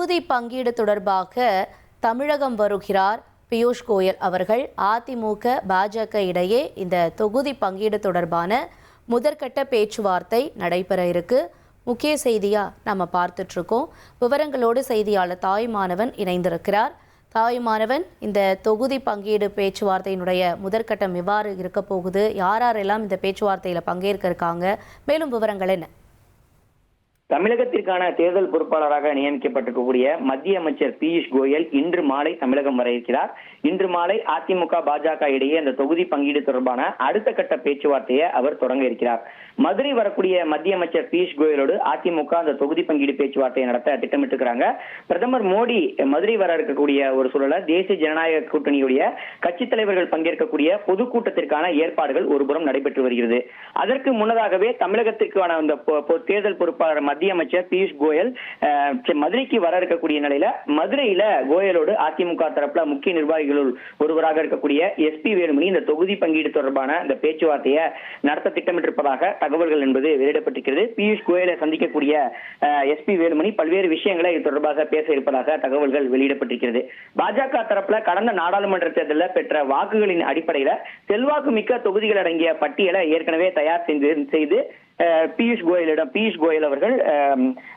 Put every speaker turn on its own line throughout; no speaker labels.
தொகுதி பங்கீடு தொடர்பாக தமிழகம் வருகிறார் பியூஷ் கோயல் அவர்கள். அதிமுக பாஜக இடையே இந்த தொகுதி பங்கீடு தொடர்பான முதற்கட்ட பேச்சுவார்த்தை நடைபெற இருக்கு. முக்கிய செய்தியா நம்ம பார்த்துட்டு இருக்கோம். விவரங்களோடு செய்தியாளர் தாயுமானவன் இணைந்திருக்கிறார். தாயுமானவன், இந்த தொகுதி பங்கீடு பேச்சுவார்த்தையினுடைய முதற்கட்டம் எவ்வாறு இருக்க போகுது? யாரெல்லாம் இந்த பேச்சுவார்த்தையில பங்கேற்க இருக்காங்க? மேலும் விவரங்கள் என்ன?
தமிழகத்திற்கான தேர்தல் பொறுப்பாளராக நியமிக்கப்பட்டிருக்கக்கூடிய மத்திய அமைச்சர் பியூஷ் கோயல் இன்று மாலை தமிழகம் வர இருக்கிறார். இன்று மாலை அதிமுக பாஜக இடையே அந்த தொகுதி பங்கீடு தொடர்பான அடுத்த கட்ட பேச்சுவார்த்தையை அவர் தொடங்க இருக்கிறார். மதுரை வரக்கூடிய மத்திய அமைச்சர் பியூஷ் கோயலோடு அதிமுக அந்த தொகுதி பங்கீடு பேச்சுவார்த்தையை நடத்த திட்டமிட்டிருக்கிறாங்க. பிரதமர் மோடி மதுரை வர இருக்கக்கூடிய ஒரு சூழல தேசிய ஜனநாயக கூட்டணியுடைய கட்சித் தலைவர்கள் பங்கேற்கக்கூடிய பொதுக்கூட்டத்திற்கான ஏற்பாடுகள் ஒருபுறம் நடைபெற்று வருகிறது. அதற்கு முன்னதாகவே தமிழகத்திற்கான அந்த தேர்தல் பொறுப்பாளர் மத்திய அமைச்சர் பியூஷ் கோயல் மதுரைக்கு வர இருக்கக்கூடிய நிலையில மதுரையில கோயலோடு அதிமுக தரப்புல முக்கிய நிர்வாகிகளுள் ஒருவராக இருக்கக்கூடிய எஸ்பி வேலுமணி இந்த தொகுதி பங்கீடு தொடர்பான இந்த பேச்சுவார்த்தையை நடத்த திட்டமிட்டிருப்பதாக தகவல்கள் என்பது வெளியிடப்பட்டிருக்கிறது. பியூஷ் கோயலை சந்திக்கக்கூடிய எஸ்பி வேலுமணி பல்வேறு விஷயங்களை இது தொடர்பாக பேச இருப்பதாக தகவல்கள் வெளியிடப்பட்டிருக்கிறது. பாஜக தரப்புல கடந்த நாடாளுமன்ற தேர்தலில் பெற்ற வாக்குகளின் அடிப்படையில செல்வாக்கு மிக்க தொகுதிகள் அடங்கிய பட்டியலை ஏற்கனவே தயார் செய்து பியூஷ் கோயல் அவர்கள்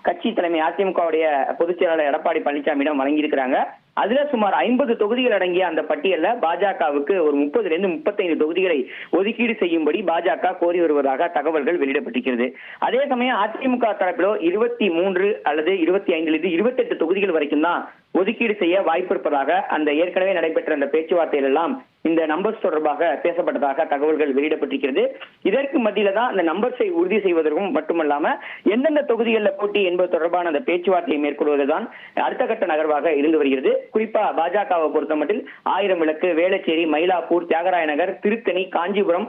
கட்சி தலைமை அதிமுகவுடைய பொதுச் செயலாளர் எடப்பாடி பழனிசாமியிடம் வழங்கியிருக்கிறாங்க. அதுல சுமார் 50 தொகுதிகள் அடங்கிய அந்த பட்டியல்ல பாஜகவுக்கு ஒரு 30-35 தொகுதிகளை ஒதுக்கீடு செய்யும்படி பாஜக கோரி வருவதாக தகவல்கள் வெளியிடப்பட்டிருக்கிறது. அதே சமயம் அதிமுக தரப்பிலோ 23 அல்லது 25 28 தொகுதிகள் வரைக்கும் தான் ஒதுக்கீடு செய்ய வாய்ப்பு இருப்பதாக அந்த ஏற்கனவே நடைபெற்ற அந்த பேச்சுவார்த்தையில் எல்லாம் இந்த நம்பர்ஸ் தொடர்பாக பேசப்பட்டதாக தகவல்கள் வெளியிடப்பட்டிருக்கிறது. இதற்கு மத்தியில தான் அந்த நம்பர்ஸை உறுதி செய்வதற்கும் மட்டுமல்லாம எந்தெந்த தொகுதிகளில் போட்டி என்பது தொடர்பான அந்த பேச்சுவார்த்தையை மேற்கொள்வதுதான் அடுத்த கட்ட நகர்வாக இருந்து வருகிறது. குறிப்பா பாஜகவை பொறுத்தமட்டில் 1000 விளக்கு, வேளச்சேரி, மயிலாப்பூர், தியாகராய நகர், திருத்தணி, காஞ்சிபுரம்,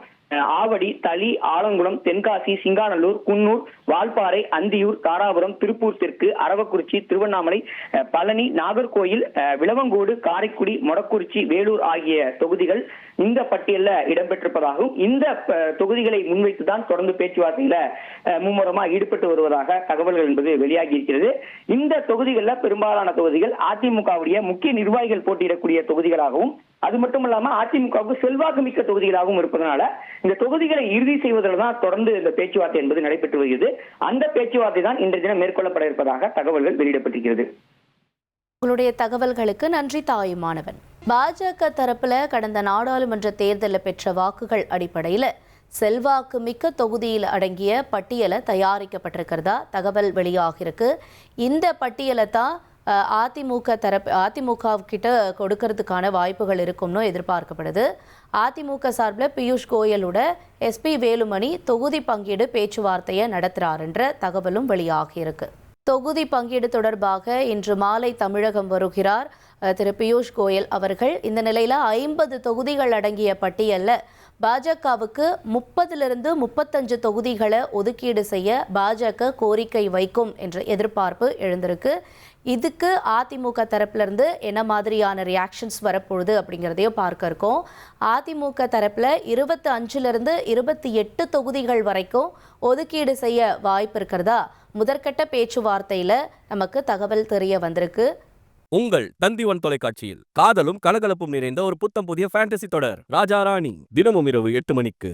ஆவடி, தளி, ஆலங்குளம், தென்காசி, சிங்காநல்லூர், குன்னூர், வால்பாறை, அந்தியூர், தாராபுரம், திருப்பூர் தெற்கு, அரவக்குறிச்சி, திருவண்ணாமலை, பழனி, நாகர்கோயில், விளவங்கோடு, காரைக்குடி, மொடக்குறிச்சி, வேலூர் ஆகிய தொகுதிகள் இந்த பட்டியலில் இடம்பெற்றிருப்பதாகவும் இந்த தொகுதிகளை முன்வைத்துதான் தொடர்ந்து பேச்சுவார்த்தையில மும்முரமா ஈடுபட்டு வருவதாக தகவல்கள் என்பது வெளியாகி இருக்கிறது. இந்த தொகுதிகளில் பெரும்பாலான தொகுதிகள் அதிமுகவுடைய முக்கிய நிர்வாகிகள் போட்டியிடக்கூடிய தொகுதிகளாகவும் அது மட்டுமல்லாம அதிமுகவுக்கு செல்வாக்கு மிக்க தொகுதிகளாகவும் இருப்பதனால இந்த தொகுதிகளை இறுதி செய்வதில் தான் தொடர்ந்து இந்த பேச்சுவார்த்தை என்பது நடைபெற்று வருகிறது. அந்த பேச்சுவார்த்தை தான் இன்றைய தினம் மேற்கொள்ளப்பட இருப்பதாக தகவல்கள் வெளியிடப்பட்டிருக்கிறது.
உங்களுடைய தகவல்களுக்கு நன்றி தாயுமானவன். பாஜக தரப்புல கடந்த நாடாளுமன்ற தேர்தலில் பெற்ற வாக்குகள் அடிப்படையில் செல்வாக்கு மிக்க தொகுதியில் அடங்கிய பட்டியலை தயாரிக்கப்பட்டிருக்கிறதா தகவல் வெளியாகிருக்கு. இந்த பட்டியலை தான் அதிமுக கிட்ட கொடுக்கறதுக்கான வாய்ப்புகள் இருக்கும்னு எதிர்பார்க்கப்படுது. அதிமுக சார்பில் பியூஷ் கோயலோட எஸ்பி வேலுமணி தொகுதி பங்கீடு பேச்சுவார்த்தையை நடத்துறாருன்ற தகவலும் வெளியாகியிருக்கு. தொகுதி பங்கீடு தொடர்பாக இன்று மாலை தமிழகம் வருகிறார் திரு பியூஷ் கோயல் அவர்கள். இந்த நிலையில 50 தொகுதிகள் அடங்கிய பட்டியல்ல பாஜகவுக்கு 30-35 தொகுதிகளை ஒதுக்கீடு செய்ய பாஜக கோரிக்கை வைக்கும் என்ற எதிர்பார்ப்பு எழுந்திருக்கு. இதுக்கு அதிமுக தரப்பிலிருந்து என்ன மாதிரியான ரியாக்ஷன்ஸ் வரப்போகுது அப்படிங்கிறதையும் பார்க்க இருக்கோம். அதிமுக தரப்பில் 25-28 தொகுதிகள் வரைக்கும் ஒதுக்கீடு செய்ய வாய்ப்பு இருக்கிறதா முதற்கட்ட பேச்சுவார்த்தையில் நமக்கு தகவல் தெரிய வந்திருக்கு.
உங்கள் தந்தி1 தொலைக்காட்சியில் காதலும் கலகலப்பும் நிறைந்த ஒரு புத்தம் புதிய ஃபேண்டசி தொடர் ராஜா ராணி தினமும் இரவு 8 மணிக்கு.